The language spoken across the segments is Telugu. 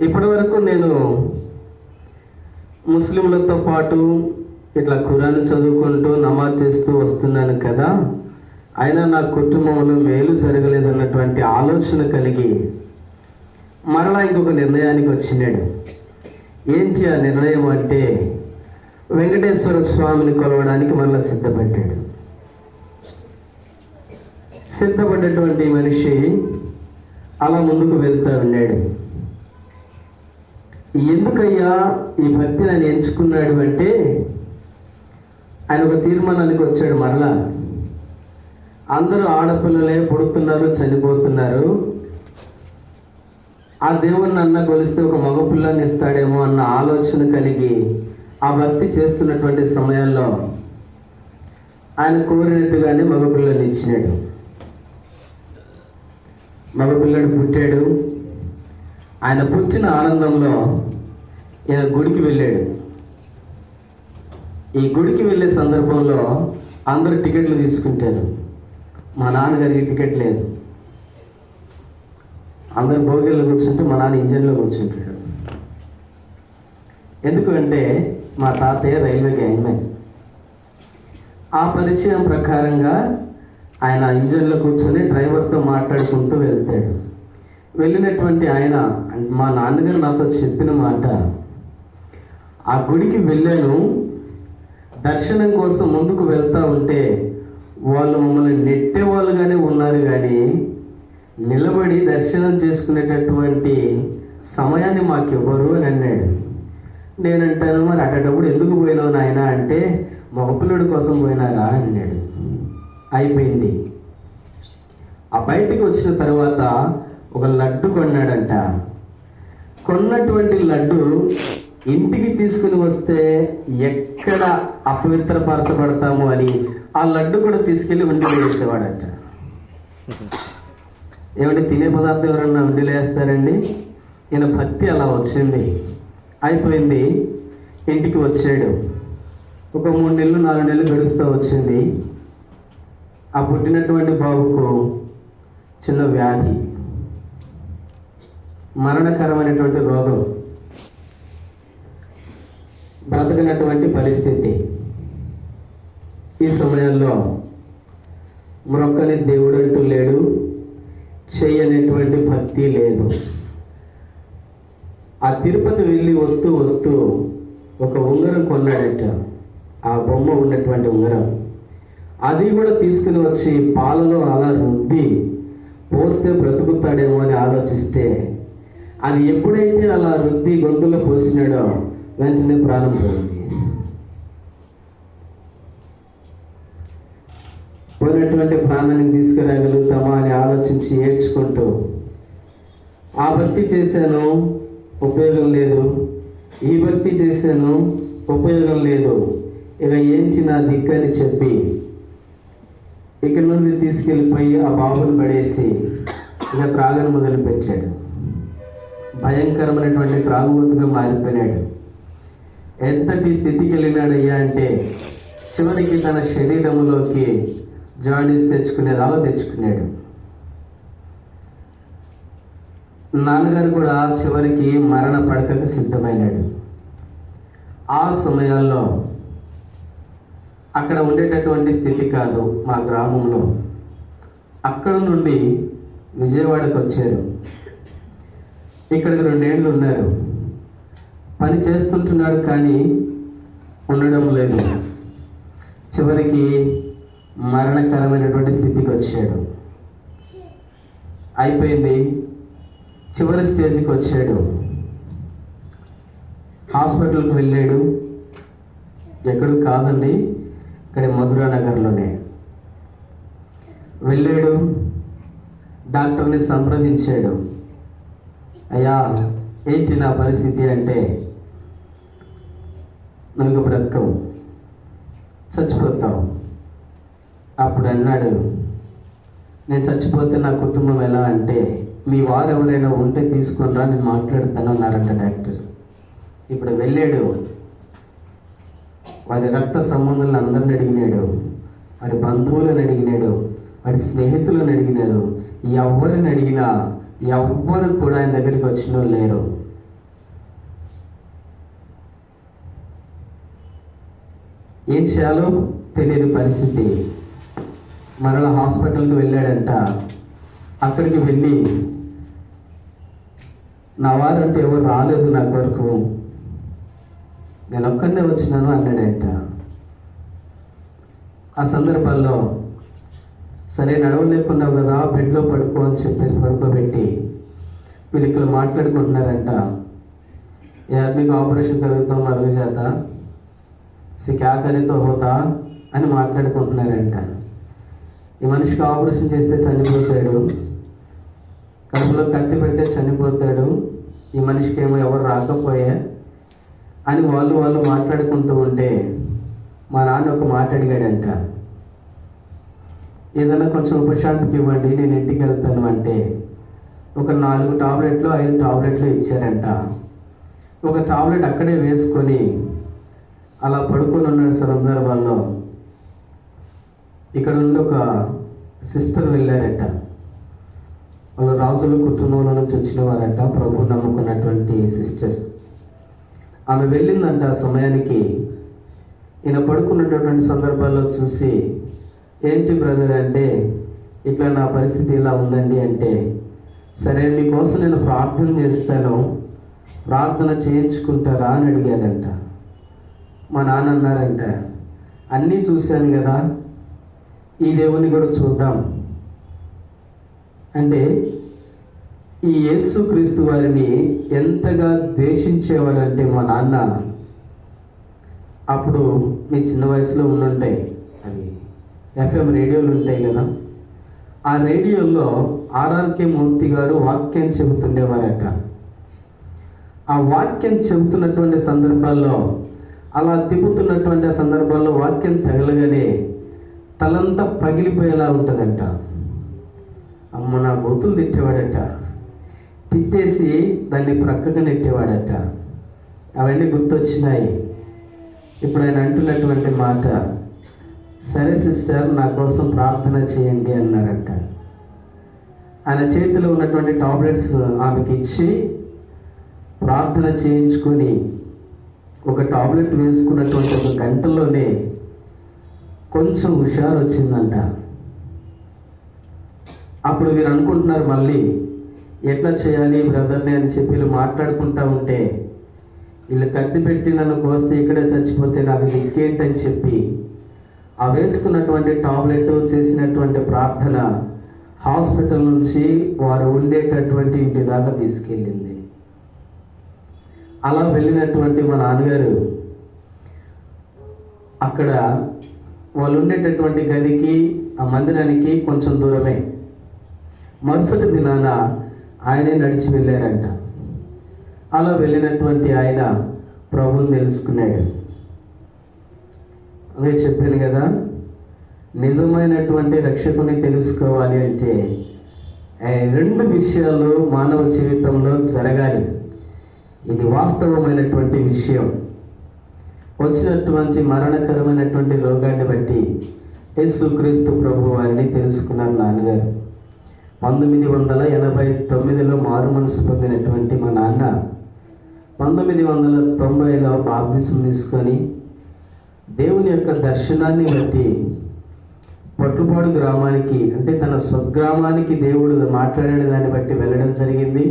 ఇప్పటి వరకు నేను ముస్లింలతో పాటు ఇట్లా ఖురాన్ చదువుకుంటూ నమాజ్ చేస్తూ వస్తున్నాను కదా, అయినా నా కుటుంబంలో మేలు జరగలేదన్నటువంటి ఆలోచన కలిగి మరలా ఇంకొక నిర్ణయానికి వచ్చినాడు. ఏంటి ఆ నిర్ణయం అంటే, వెంకటేశ్వర స్వామిని కొలవడానికి మరలా సిద్ధపడ్డాడు. సిద్ధపడ్డటువంటి మనిషి అలా ముందుకు వెళ్తూ ఉన్నాడు. ఎందుకయ్యా ఈ భక్తిని ఆయన ఎంచుకున్నాడు అంటే, ఆయన ఒక తీర్మానానికి వచ్చాడు. మరలా అందరూ ఆడపిల్లలే పుడుతున్నారు, చనిపోతున్నారు, ఆ దేవుణ్ణి అన్న కొలిస్తే ఒక మగపిల్లాన్ని ఇస్తాడేమో అన్న ఆలోచన కలిగి ఆ భక్తి చేస్తున్నటువంటి సమయాల్లో ఆయన కోరినట్టుగానే మగపిల్లని ఇచ్చినాడు. మగపిల్లడు పుట్టాడు. ఆయన పుట్టిన ఆనందంలో ఈయన గుడికి వెళ్ళాడు. ఈ గుడికి వెళ్ళే సందర్భంలో అందరూ టికెట్లు తీసుకుంటారు. మా నాన్నగారికి టికెట్ లేదు. అందరు భోగిల్లో కూర్చుంటే మా నాన్న ఇంజన్లో కూర్చుంటాడు. ఎందుకంటే మా తాతయ్య రైల్వే గ్యాంగ్మెన్. ఆ పరిచయం ప్రకారంగా ఆయన ఇంజన్లో కూర్చొని డ్రైవర్తో మాట్లాడుకుంటూ వెళ్తాడు. వెళ్ళినటువంటి ఆయన, మా నాన్నగారు నాతో చెప్పిన మాట, ఆ గుడికి వెళ్ళాను, దర్శనం కోసం ముందుకు వెళ్తూ ఉంటే వాళ్ళు మమ్మల్ని నెట్టేవాళ్ళుగానే ఉన్నారు, కానీ నిలబడి దర్శనం చేసుకునేటటువంటి సమయాన్ని మాకు ఇవ్వరు అని అన్నాడు. నేనంటాను, మరి అటప్పుడు ఎందుకు పోయినావు నాయన అంటే, మగపిల్లడి కోసం పోయినారా అన్నాడు. అయిపోయింది. ఆ బయటికి వచ్చిన తర్వాత ఒక లడ్డు కొన్నాడంట. కొన్నటువంటి లడ్డు ఇంటికి తీసుకుని వస్తే ఎక్కడ అపవిత్రపరచబడతాము అని ఆ లడ్డు కూడా తీసుకెళ్ళి ఉండిలో వేసేవాడంట. ఏమంటే తినే పదార్థం ఎవరన్నా ఉండిలో వేస్తారండి? ఈయన భక్తి అలా వచ్చింది. అయిపోయింది. ఇంటికి వచ్చాడు. ఒక 3 నెలలు 4 నెలలు గడుస్తూ వచ్చింది. ఆ పుట్టినటువంటి బాబుకు చిన్న వ్యాధి, మరణకరమైనటువంటి రోగం, బ్రతకనటువంటి పరిస్థితి. ఈ సమయంలో మొక్కని దేవుడు అంటూ లేడు, చేయనేటువంటి భక్తి లేదు. ఆ తిరుపతి వెళ్ళి వస్తూ వస్తూ ఒక ఉంగరం కొన్నాడట. ఆ బొమ్మ ఉన్నటువంటి ఉంగరం, అది కూడా తీసుకుని వచ్చి పాలలో అలా రుద్ది పోస్తే బ్రతుకుతాడేమో అని ఆలోచిస్తే, అది ఎప్పుడైతే అలా రుద్ది గొంతులో పోసినాడో వెంటనే ప్రాణం పోయింది. పోయినటువంటి ప్రాణానికి తీసుకురాగలుగుతామా అని ఆలోచించి ఏడ్చుకుంటూ, ఆ భక్తి చేశాను ఉపయోగం లేదు, ఈ భక్తి చేశాను ఉపయోగం లేదు, ఇక ఏంచి నా దిక్కని చెప్పి ఇక్కడి నుండి తీసుకెళ్ళిపోయి ఆ బాబుని పడేసి ఇక త్రాగను మొదలుపెట్టాడు. భయంకరమైనటువంటి త్రాగుబోతుగా మారిపోయినాడు. ఎంతటి స్థితికి వెళ్ళినాడయ్యా అంటే, చివరికి తన శరీరంలోకి జాండీస్ తెచ్చుకునేదాలో తెచ్చుకున్నాడు. నాన్నగారు కూడా చివరికి మరణ పడకకు సిద్ధమైనాడు. ఆ సమయాల్లో అక్కడ ఉండేటటువంటి స్థితి కాదు మా గ్రామంలో. అక్కడ నుండి విజయవాడకు వచ్చారు. ఇక్కడికి 2 ఏళ్ళు ఉన్నారు. పని చేస్తుంటున్నాడు కానీ ఉండడం లేదు. చివరికి మరణకరమైనటువంటి స్థితికి వచ్చాడు. అయిపోయింది. చివరి స్టేజ్కి వచ్చాడు. హాస్పిటల్కి వెళ్ళాడు. ఎక్కడు కాదండి, ఇక్కడ మధురా నగర్లోనే వెళ్ళాడు. డాక్టర్ని సంప్రదించాడు. అయ్యా ఏంటి నా పరిస్థితి అంటే, నువ్వు బ్రతకవు, చచ్చిపోతావు. అప్పుడు అన్నాడు, నేను చచ్చిపోతే నా కుటుంబం ఎలా అంటే, మీ వారు ఎవరైనా ఉంటే తీసుకొని రా, నేను మాట్లాడతాను అన్నారంట డాక్టర్. ఇప్పుడు వెళ్ళాడు. వారి రక్త సంబంధాలను అందరిని అడిగినాడు, వారి బంధువులను అడిగినాడు, వారి స్నేహితులను అడిగినాడు. ఎవరిని అడిగినా ఎవ్వరు కూడా ఆయన దగ్గరికి వచ్చిన లేరు. ఏం చేయాలో తెలియని పరిస్థితి. మరలా హాస్పిటల్కి వెళ్ళాడంట. అక్కడికి వెళ్ళి నా వారంటే ఎవరు రాలేదు నా కొరకు, నేను ఒక్కనే వచ్చినాను అన్నాడంట. ఆ సందర్భాల్లో సరే నడవలేకున్నావు కదా, బెడ్లో పడుకో అని చెప్పేసి పడుకోబెట్టి వీళ్ళు ఇక్కడ మాట్లాడుకుంటున్నారంట. यार మీకు ఆపరేషన్ కలుగుతాం మరుగు చేత క్యా కరేతో హోతా అని మాట్లాడుకుంటున్నారంట. ఈ మనిషికి ఆపరేషన్ చేస్తే చనిపోతాడు, కడుపులో కత్తి పెడితే చనిపోతాడు, ఈ మనిషికి ఏమో ఎవరు రాకపోయా అని వాళ్ళు మాట్లాడుకుంటూ ఉంటే మా నాన్న ఒక మాట అడిగాడంట, ఏదైనా కొంచెం ఉపశాంతికి ఇవ్వండి, నేను ఇంటికి వెళ్తాను అంటే ఒక 4 టాబ్లెట్లు 5 టాబ్లెట్లు ఇచ్చారంట. ఒక టాబ్లెట్ అక్కడే వేసుకొని అలా పడుకొని ఉన్నాడు. సందర్భాల్లో ఇక్కడ నుండి ఒక సిస్టర్ వెళ్ళారట. వాళ్ళు రాజుల కుటుంబంలో నుంచి వచ్చిన వారట, ప్రభు నమ్ముకున్నటువంటి సిస్టర్. ఆమె వెళ్ళిందంట. ఆ సమయానికి ఈయన పడుకున్నటువంటి సందర్భాల్లో చూసి, ఏంటి బ్రదర్ అంటే, ఇట్లా నా పరిస్థితి ఇలా ఉందండి అంటే, సరే మీకోసం నేను ప్రార్థన చేస్తాను, ప్రార్థన చేయించుకుంటారా అని అడిగాడంట. మా నాన్న అన్నారంట, అన్నీ చూశాను కదా, ఈ దేవుని కూడా చూద్దాం అంటే, ఈ యేసుక్రీస్తు వారిని ఎంతగా ద్వేషించేవాడంటే మా నాన్న, అప్పుడు మీ చిన్న వయసులో ఉండుంటాయి, అవి FM రేడియోలు ఉంటాయి కదా, ఆ రేడియోలో ఆర్ఆర్కే మూర్తి గారు వాక్యం చెబుతుండేవారట. ఆ వాక్యం చెబుతున్నటువంటి సందర్భాల్లో, అలా తిప్పుతున్నటువంటి ఆ సందర్భాల్లో వాక్యం తగలగానే తలంతా పగిలిపోయేలా ఉంటుందంట. అమ్మ నా బూతులు తిట్టేవాడట, తిట్టేసి దాన్ని ప్రక్కగా నెట్టేవాడట. అవన్నీ గుర్తొచ్చినాయి. ఇప్పుడు ఆయన అంటున్నటువంటి మాట, సరే సిస్టర్ నా కోసం ప్రార్థన చేయండి అన్నారంట. ఆయన చేతిలో ఉన్నటువంటి టాబ్లెట్స్ ఆమెకి ఇచ్చి ప్రార్థన చేయించుకొని ఒక టాబ్లెట్ వేసుకున్నటువంటి 1 గంటలోనే కొంచెం హుషారు వచ్చిందంట. అప్పుడు వీరు అనుకుంటున్నారు, మళ్ళీ ఎట్లా చేయాలి బ్రదర్ని అని చెప్పి వీళ్ళు మాట్లాడుకుంటూ ఉంటే, వీళ్ళు కత్తి పెట్టి నన్ను కోస్తే ఇక్కడే చచ్చిపోతే నాకు దిక్కేంటని చెప్పి ఆ వేసుకున్నటువంటి టాబ్లెట్, చేసినటువంటి ప్రార్థన హాస్పిటల్ నుంచి వారు ఉండేటటువంటి ఇంటి దాకా తీసుకెళ్ళింది. అలా వెళ్ళినటువంటి మా నాన్నగారు అక్కడ వాళ్ళు ఉండేటటువంటి గదికి, ఆ మందిరానికి కొంచెం దూరమే. మరుసటి దినాన ఆయనే నడిచి వెళ్ళారంట. అలా వెళ్ళినటువంటి ఆయన ప్రభువుని తెలుసుకున్నాడు. అదే చెప్పాను కదా, నిజమైనటువంటి రక్షకుని తెలుసుకోవాలి అంటే 2 విషయాలు మానవ జీవితంలో జరగాలి. ఇది వాస్తవమైనటువంటి విషయం. వచ్చినటువంటి మరణకరమైనటువంటి రోగాన్ని బట్టి యేసుక్రీస్తు ప్రభు వారిని తెలుసుకున్నారు నాన్నగారు. 1989లో మారు మనసు పొందినటువంటి మా నాన్న 1990లో బాప్తిసం తీసుకొని దేవుని యొక్క దర్శనాన్ని బట్టి పొట్లపాడు గ్రామానికి, అంటే తన స్వగ్రామానికి దేవుడు మాట్లాడే దాన్ని బట్టి వెళ్ళడం జరిగింది.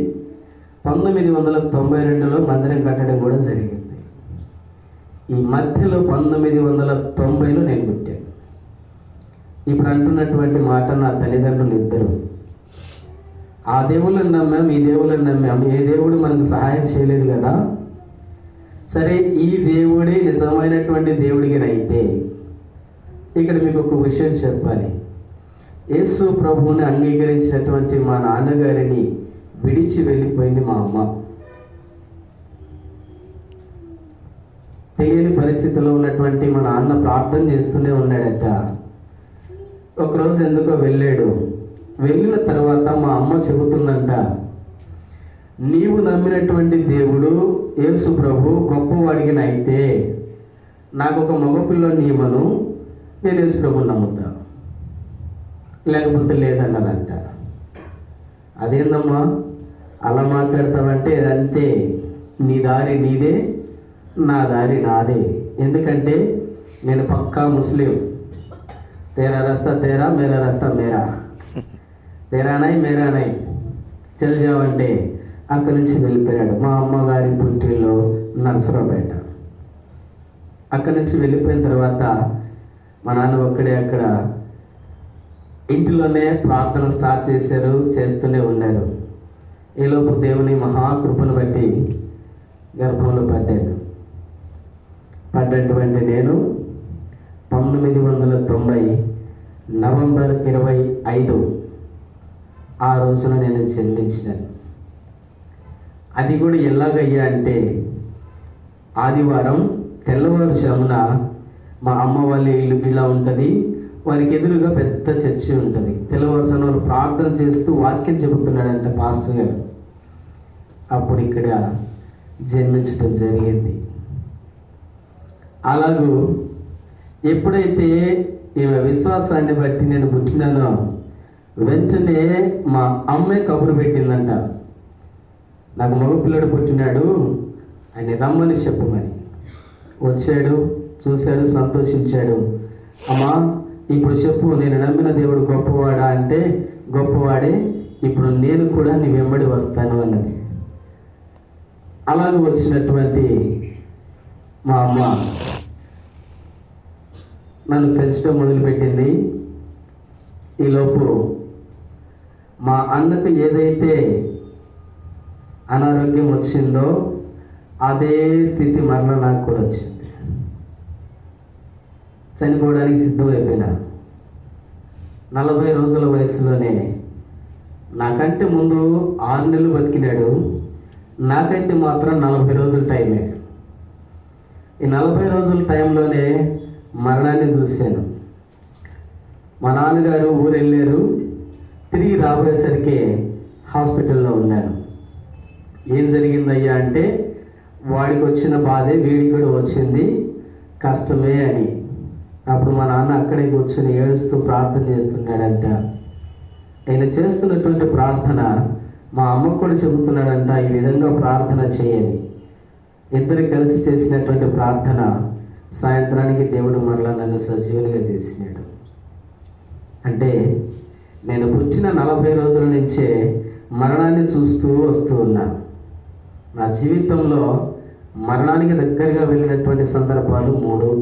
1992లో మందిరం కట్టడం కూడా జరిగింది. ఈ మధ్యలో 1990లో నేను పుట్టాను. ఇప్పుడు అంటున్నటువంటి మాట నా తల్లిదండ్రులు ఇద్దరు, ఆ దేవుళ్ళని నమ్మాం, ఈ దేవుళ్ళని నమ్మాం, ఏ దేవుడు మనకు సహాయం చేయలేదు కదా. సరే, ఈ దేవుడే నిజమైనటువంటి దేవుడికినైతే ఇక్కడ మీకు ఒక విషయం చెప్పాలి. యేసు ప్రభువుని అంగీకరించినటువంటి మా నాన్నగారిని విడిచి వెళ్ళిపోయింది మా అమ్మ. తెలియని పరిస్థితిలో ఉన్నటువంటి మా నాన్న ప్రార్థన చేస్తూనే ఉన్నాడట. ఒకరోజు ఎందుకో వెళ్ళాడు. వెళ్ళిన తర్వాత మా అమ్మ చెబుతుందంట, నీవు నమ్మినటువంటి దేవుడు యేసు ప్రభు గొప్పవాడికినైతే నాకు ఒక మగపిల్లని ఇవ్వను, నేను యేసు ప్రభుని నమ్ముతా, లేకపోతే లేదన్నదంట. అదేందమ్మా అలా మాట్లాడతామంటే, అంతే, నీ దారి నీదే, నా దారి నాదే. ఎందుకంటే నేను పక్కా ముస్లిం. తేరా రస్తా తేరా, మేరా రస్తా మేరా, తేరా నై మేరా నై, చల్ జావ్ అంటే అక్కడి నుంచి వెళ్ళిపోయాడు. మా అమ్మగారి పుట్టిల్లో నరసరావుపేట. అక్కడి నుంచి వెళ్ళిపోయిన తర్వాత మా నాన్న ఒక్కడే అక్కడ ఇంటిలోనే ప్రార్థన స్టార్ట్ చేశారు, చేస్తూనే ఉన్నారు. ఈలోపు దేవుని మహాకృపను బట్టి గర్భంలో పడ్డటువంటి నేను 1990 నవంబర్ 25 ఆ రోజున నేను జన్మించినాను. అది కూడా ఎలాగయ్యా అంటే, ఆదివారం తెల్లవారుజామున మా అమ్మ వాళ్ళ ఇల్లు ఇలా ఉంటుంది, వారికి ఎదురుగా పెద్ద చర్చి ఉంటుంది. తెల్లవారుజామున వాళ్ళు ప్రార్థన చేస్తూ వాక్యం చెబుతున్నాడంట పాస్టర్ గారు. అప్పుడు ఇక్కడ జన్మించడం జరిగింది. అలాగూ ఎప్పుడైతే ఈమె విశ్వాసాన్ని బట్టి నేను పుట్టినానో వెంటనే మా అమ్మే కబురు పెట్టిందంట, నాకు మగపిల్లడు పుట్టినాడు, ఆయన రమ్మని చెప్పమని. వచ్చాడు, చూశాడు, సంతోషించాడు. అమ్మా ఇప్పుడు చెప్పు, నేను నమ్మిన దేవుడు గొప్పవాడా అంటే గొప్పవాడే, ఇప్పుడు నేను కూడా నీ వెంబడి వస్తాను అన్నది. అలాగే వచ్చినటువంటి మా అమ్మ నన్ను పెంచడం మొదలుపెట్టింది. ఈలోపు మా అన్నకు ఏదైతే అనారోగ్యం వచ్చిందో అదే స్థితి మరలా నాకు కూడా వచ్చింది. చనిపోవడానికి సిద్ధమైపోయినా. 40 రోజుల వయసులోనే, నాకంటే ముందు 6 నెలలు బతికినాడు, నాకైతే మాత్రం 40 రోజుల టైమే. ఈ 40 రోజుల టైంలోనే మరణాన్ని చూశాను. మా నాన్నగారు ఊరు వెళ్ళారు, తిరిగి రాబోయేసరికి హాస్పిటల్లో ఉన్నాను. ఏం జరిగిందయ్యా అంటే, వాడికి వచ్చిన బాధే వీడికి కూడా వచ్చింది, కష్టమే అని. అప్పుడు మా నాన్న అక్కడే కూర్చొని ఏడుస్తూ ప్రార్థన చేస్తున్నాడంట. ఆయన చేస్తున్నటువంటి ప్రార్థన మా అమ్మకు కూడా చెబుతున్నాడంట, ఈ విధంగా ప్రార్థన చేయని. ఇద్దరు కలిసి చేసినటువంటి ప్రార్థన సాయంత్రానికి దేవుడు మరలా నన్ను సజీవునిగా చేసినాడు. అంటే నేను పుట్టిన 40 రోజుల నుంచే మరణాన్ని చూస్తూ వస్తూ ఉన్నాను. నా జీవితంలో మరణానికి దగ్గరగా వెళ్ళినటువంటి సందర్భాలు 3.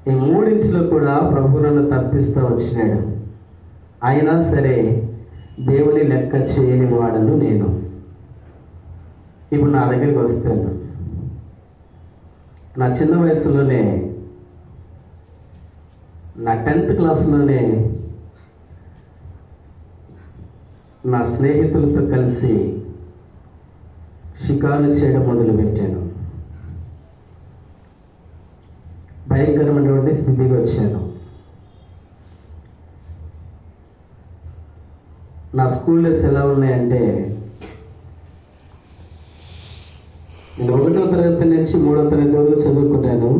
ఈ 3 కూడా ప్రభు నన్ను తప్పిస్తూ వచ్చినాడు. అయినా సరే దేవుని లెక్క చేయని వాడను నేను. ఇప్పుడు నా దగ్గరికి వస్తాను. నా చిన్న వయసులోనే, నా 10th క్లాస్లోనే నా స్నేహితులతో కలిసి షికారు చేయడం మొదలుపెట్టాను. భయంకరమైనటువంటి స్థితికి వచ్చాను. నా స్కూల్ డేస్ ఎలా ఉన్నాయంటే, నేను 1వ తరగతి నుంచి 3వ తరగతి వరకు చదువుకుంటాను.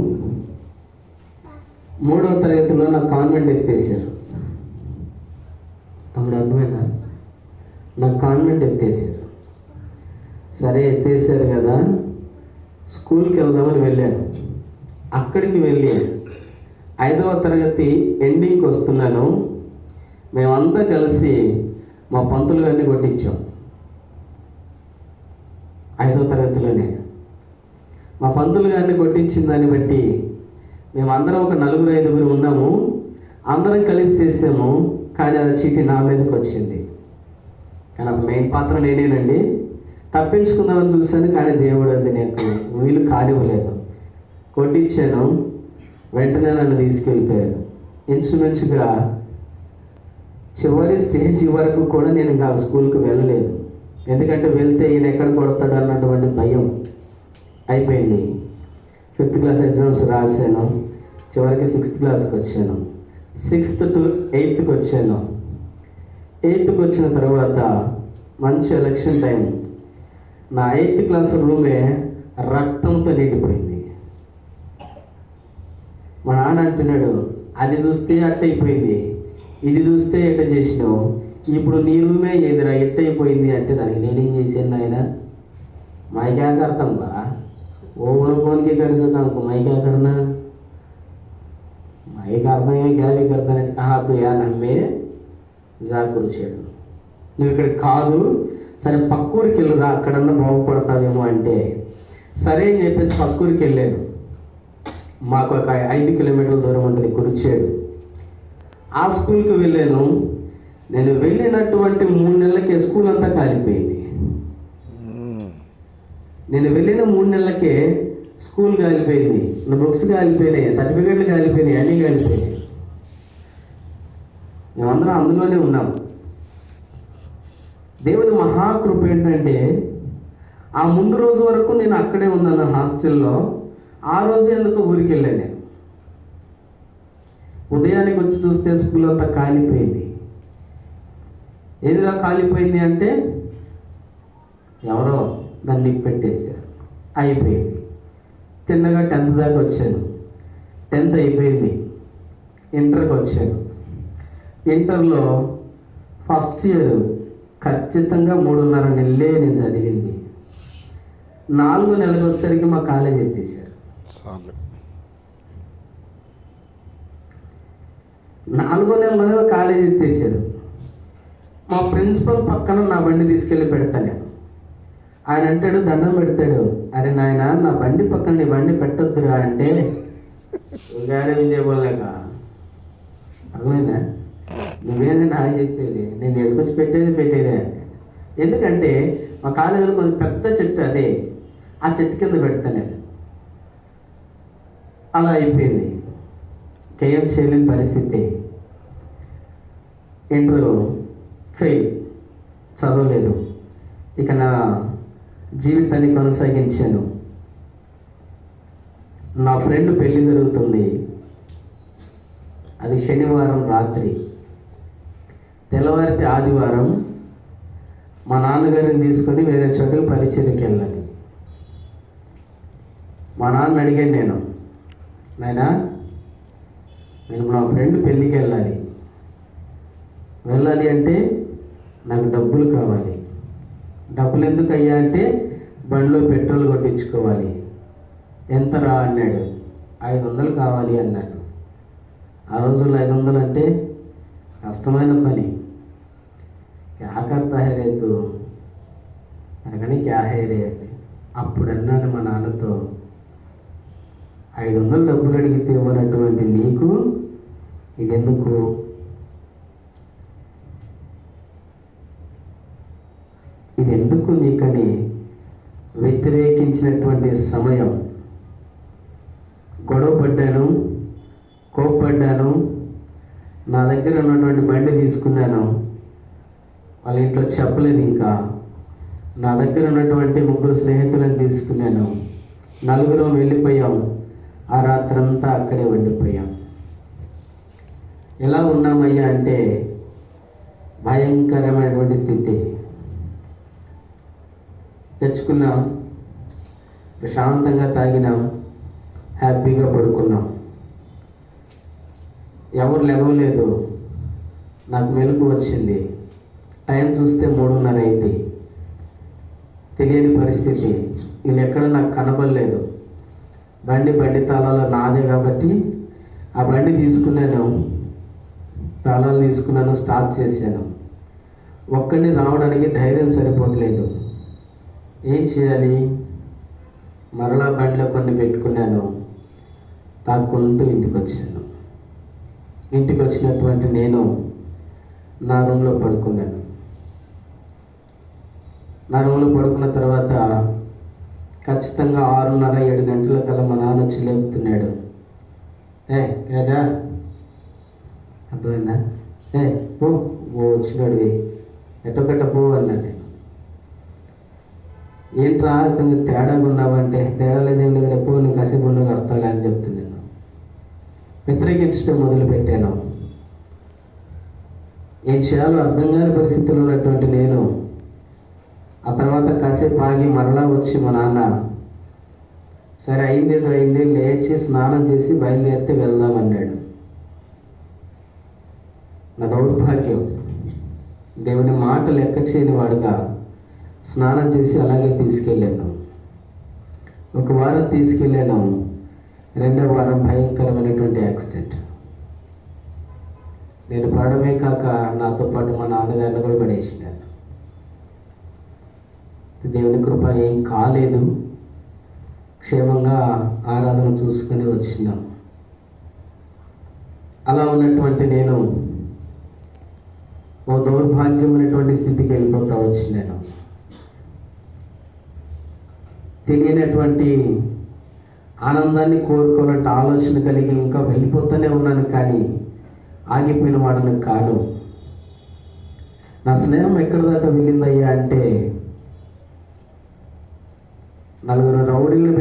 3వ తరగతిలో నా కాన్వెంట్ ఎత్తేసారు. తమ్ముడు అర్థమైనా? నా కాన్వెంట్ ఎత్తేసారు. సరే ఎత్తేసారు కదా, స్కూల్కి వెళ్దామని వెళ్ళాను. అక్కడికి వెళ్ళి 5వ తరగతి ఎండింగ్కి వస్తున్నాను. మేమంతా కలిసి మా పంతులు గారిని కొట్టించాం. 5వ తరగతిలోనే మా పంతులు గారిని కొట్టించిన దాన్ని బట్టి మేమందరం ఒక 4-5 ఉన్నాము. అందరం కలిసి చేసాము. కానీ అది చీటి నా మీదకి వచ్చింది. కానీ మెయిన్ పాత్ర నేనేనండి. తప్పించుకుందామని చూశాను, కానీ దేవుడు అది నాకు వీలు కానివ్వలేదు. కొట్టించాను. వెంటనే నన్ను తీసుకెళ్ళిపోయారు. ఇంచుమించుగా చివరి స్టేజ్ వరకు కూడా నేను ఇంకా స్కూల్కి వెళ్ళలేదు. ఎందుకంటే వెళ్తే ఈయన ఎక్కడ కొడతాడు అన్నటువంటి భయం అయిపోయింది. 5th క్లాస్ ఎగ్జామ్స్ రాశాను. చివరికి 6th క్లాస్కి వచ్చాను. 6th to 8th వచ్చాను. 8th వచ్చిన తర్వాత మంచి ఎలక్షన్ టైం. నా 8th క్లాస్ రూమే రక్తంతో నిండిపోయింది. మా నాన్న అంటున్నాడు, అది చూస్తే అట్టయిపోయింది, ఇది చూస్తే ఎట్ట చేసినావు, ఇప్పుడు నీ రూమే ఎదురా ఎట్టయిపోయింది అంటే దానికి నేనేం చేశాను ఆయన? मैं क्या करता हूँ बा, वो लोगों के घर से काम को मैं क्या करना. एक అర్థం क्या भी करता है हाँ तो यार నమ్మే జాకురుచాడు, నువ్వు ఇక్కడ కాదు, సరే పక్కూరికి వెళ్ళురా, అక్కడన్నా బాగుపడతావేమో అంటే సరే అని చెప్పేసి పక్కూరికి వెళ్ళాను. మాకు ఒక 5 కిలోమీటర్ల దూరం ఉంటుంది కురిచేడు. ఆ స్కూల్కి వెళ్ళాను. నేను వెళ్ళినటువంటి 3 నెలలకే స్కూల్ అంతా కాలిపోయింది. నేను వెళ్ళిన 3 నెలలకే స్కూల్ కాలిపోయింది, నా బుక్స్ కాలిపోయినాయి, సర్టిఫికెట్లు కాలిపోయినాయి, అన్నీ కాలిపోయినాయి. మేమందరం అందులోనే ఉన్నాం. దేవుని మహాకృప ఏంటంటే ఆ ముందు రోజు వరకు నేను అక్కడే ఉన్నాను హాస్టల్లో. ఆ రోజు ఎందుకు ఊరికి వెళ్ళాను నేను. ఉదయానికి వచ్చి చూస్తే స్కూల్ అంతా కాలిపోయింది. ఏదిలా కాలిపోయింది అంటే ఎవరో దాన్ని పెట్టేశారు, అయిపోయింది. తిన్నగా 10th దాకా వచ్చాను. 10th అయిపోయింది, ఇంటర్కి వచ్చాను. ఇంటర్లో ఫస్ట్ ఇయర్ ఖచ్చితంగా 3.5 నెలలే నేను చదివింది. 4 నెలలకు వచ్చేసరికి మా కాలేజ్ ఎత్తేసారు. 4 నెలలోనే కాలేజ్ ఎత్తేసారు. మా ప్రిన్సిపల్ పక్కన నా బండి తీసుకెళ్ళి పెడతాను. ఆయన అంటాడు, దండం పెడతాడు, అరే నాయన నా బండి పక్కన నీ బండి పెట్టొద్దురా అంటే గారే చేయబోలేక అర్థమైందా, నువ్వేంది నాకు చెప్పేది, నేను తీసుకొచ్చి పెట్టేదే. ఎందుకంటే మా కాలేజీలో కొంచెం పెద్ద చెట్టు, అదే ఆ చెట్టు కింద పెడతాను నేను. అలా అయిపోయింది. కేఎం చేయలేని పరిస్థితి. ఇంటర్ ఫెయిల్, చదవలేదు. ఇక నా జీవితాన్ని కొనసాగించాను. నా ఫ్రెండ్ పెళ్ళి జరుగుతుంది. అది శనివారం రాత్రి. తెల్లవారితే ఆదివారం మా నాన్నగారిని తీసుకొని వేరే చోటుకు పరిచర్యకి వెళ్ళాలి. మా నాన్న అడిగాను నేను, నాయనా నేను నా ఫ్రెండ్ పెళ్ళికి వెళ్ళాలి అంటే నాకు డబ్బులు కావాలి. డబ్బులు ఎందుకు అయ్యా అంటే బండిలో పెట్రోల్ కొట్టించుకోవాలి. ఎంత రా అన్నాడు. 500 కావాలి అన్నాడు. ఆ రోజుల్లో 500 అంటే కష్టమైన పని. క్యా కర్తా హై రే తూ అనగానే క్యా హై రే. అప్పుడు అన్నాను మా నాన్నతో, 500 డబ్బులు అడిగితే ఇవ్వనటువంటి నీకు ఇదెందుకు? ఇదెందుకు నీకని వ్యతిరేకించినటువంటి సమయం. గొడవ పడ్డాను, కోప్పడ్డాను. నా దగ్గర ఉన్నటువంటి బండి తీసుకున్నాను. వాళ్ళ ఇంట్లో చెప్పలేదు. ఇంకా నా దగ్గర ఉన్నటువంటి 3 స్నేహితులను తీసుకున్నాను. 4 వెళ్ళిపోయాం. ఆ రాత్రంతా అక్కడే ఉండిపోయాం. ఎలా ఉన్నామయ్యా అంటే భయంకరమైనటువంటి స్థితి. తెచ్చుకున్నాం, ప్రశాంతంగా తాగినాం, హ్యాపీగా పడుకున్నాం. ఎవరు లేవలేదు. నాకు మెలకు వచ్చింది. టైం చూస్తే 3:30 అయింది. తెలియని పరిస్థితి. వీళ్ళు ఎక్కడ నాకు కనబడలేదు. బండి తాళాలు నాదే కాబట్టి ఆ బండి తీసుకున్నాను, తాళాలు తీసుకున్నాను, స్టార్ట్ చేశాను. ఒక్కడిని రావడానికి ధైర్యం సరిపోవట్లేదు. ఏం చేయాలి? మరలా బండిలో కొన్ని పెట్టుకున్నాను, తాక్కుంటూ ఇంటికి వచ్చాను. ఇంటికి వచ్చినటువంటి నేను నా రూమ్లో పడుకున్నాను. నా రూమ్లో పడుకున్న తర్వాత ఖచ్చితంగా 6:30-7 గంటల కల్లా మా నాన్న వచ్చి లేపుతున్నాడు. రాజా, అర్థమైందా? పో వచ్చినాడువి, ఎట్టొకట్ట పో అన్నాడు. నేను, ఏంట్రా కొంచెం తేడాగా ఉన్నావంటే, తేడా లేదేం లేదు, రేపు నేను కాసేపు ఉండగా వస్తాలే అని చెప్తున్నాను. వ్యతిరేకించడం మొదలుపెట్టాను. ఏం చేయాలో అర్థం కాని పరిస్థితుల్లో ఉన్నటువంటి నేను ఆ తర్వాత కాసేపు ఆగి మరలా వచ్చి మా నాన్న, సరే అయిందేదో అయింది, లేచి స్నానం చేసి బయలుదేరితే వెళ్దామన్నాడు. నా దౌర్భాగ్యం, దేవుని మాట లెక్క చేయని వాడుగా స్నానం చేసి అలాగే తీసుకెళ్ళాను. 1 వారం తీసుకెళ్ళాను. 2వ వారం భయంకరమైనటువంటి యాక్సిడెంట్. నేను పడమే కాక నాతో పాటు మా నాన్నగారిని కూడా పడేసినాను. దేవుని కృప ఏం కాలేదు, క్షేమంగా ఆరాధన చూసుకొని వచ్చినాం. అలా ఉన్నటువంటి నేను ఓ దౌర్భాగ్యమైనటువంటి స్థితికి వెళ్ళిపోతా వచ్చినాను. తెలియనటువంటి ఆనందాన్ని కోరుకోవాలంటే ఆలోచన కలిగి ఇంకా వెళ్ళిపోతూనే ఉన్నాను, కానీ ఆగిపోయిన వాడిని కాను. నా స్నేహం ఎక్కడి దాకా వెళ్ళిందయ్యా అంటే, నలుగురు రౌడీలు